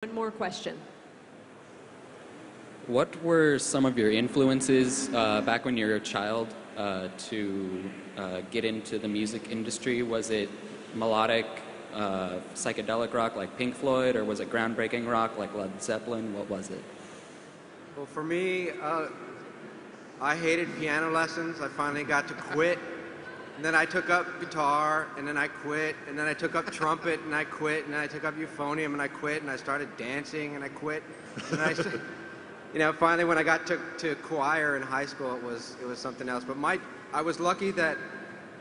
One more question. What were some of your influences back when you were a child to get into the music industry? Was it melodic, psychedelic rock like Pink Floyd, or was it groundbreaking rock like Led Zeppelin? What was it? Well, for me, I hated piano lessons. I finally got to quit. And then I took up guitar, and then I quit. And then I took up trumpet, and I quit. And then I took up euphonium, and I quit. And I started dancing, and I quit. And then finally when I got to choir in high school, it was something else. But I was lucky that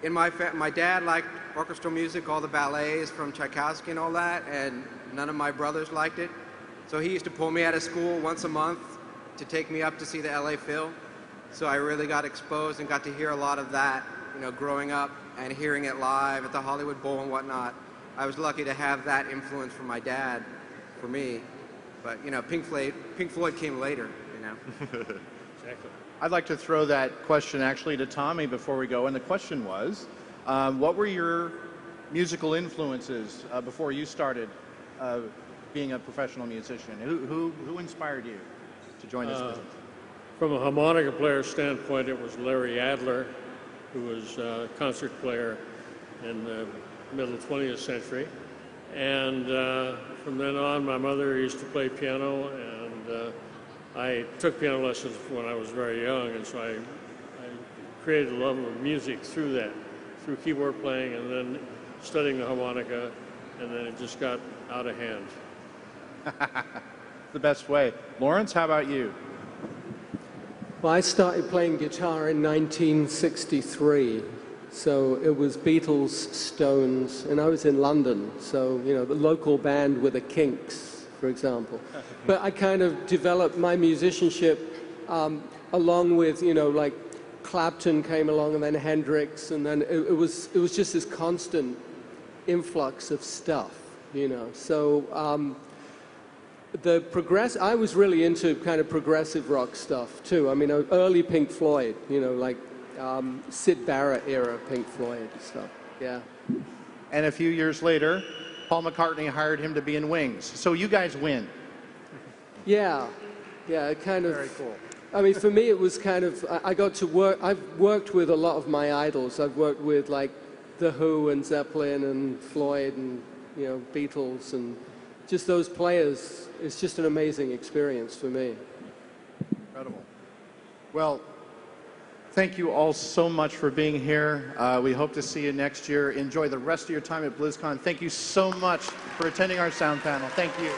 in my dad liked orchestral music, all the ballets from Tchaikovsky and all that, and none of my brothers liked it. So he used to pull me out of school once a month to take me up to see the LA Phil. So I really got exposed and got to hear a lot of that, growing up and hearing it live at the Hollywood Bowl and whatnot. I was lucky to have that influence from my dad for me. But, Pink Floyd came later, Exactly. I'd like to throw that question actually to Tommy before we go. And the question was, what were your musical influences before you started being a professional musician? Who inspired you to join this business? From a harmonica player standpoint, it was Larry Adler, who was a concert player in the middle 20th century. And from then on, my mother used to play piano, and I took piano lessons when I was very young, and so I created a love of music through that, through keyboard playing and then studying the harmonica, and then it just got out of hand. The best way. Lawrence, how about you? Well, I started playing guitar in 1963, so it was Beatles, Stones, and I was in London, so, the local band were the Kinks, for example. But I kind of developed my musicianship along with, like Clapton came along, and then Hendrix, and then it was just this constant influx of stuff, So I was really into kind of progressive rock stuff too. I mean, early Pink Floyd, like Syd Barrett era Pink Floyd stuff. Yeah. And a few years later, Paul McCartney hired him to be in Wings. So you guys win. Yeah. It kind of. Very cool. I mean, for me, it was kind of. I got to work. I've worked with a lot of my idols. I've worked with like The Who and Zeppelin and Floyd and Beatles and just those players. It's just an amazing experience for me. Incredible. Well, thank you all so much for being here. We hope to see you next year. Enjoy the rest of your time at Blizzcon. Thank you so much for attending our sound panel. Thank you.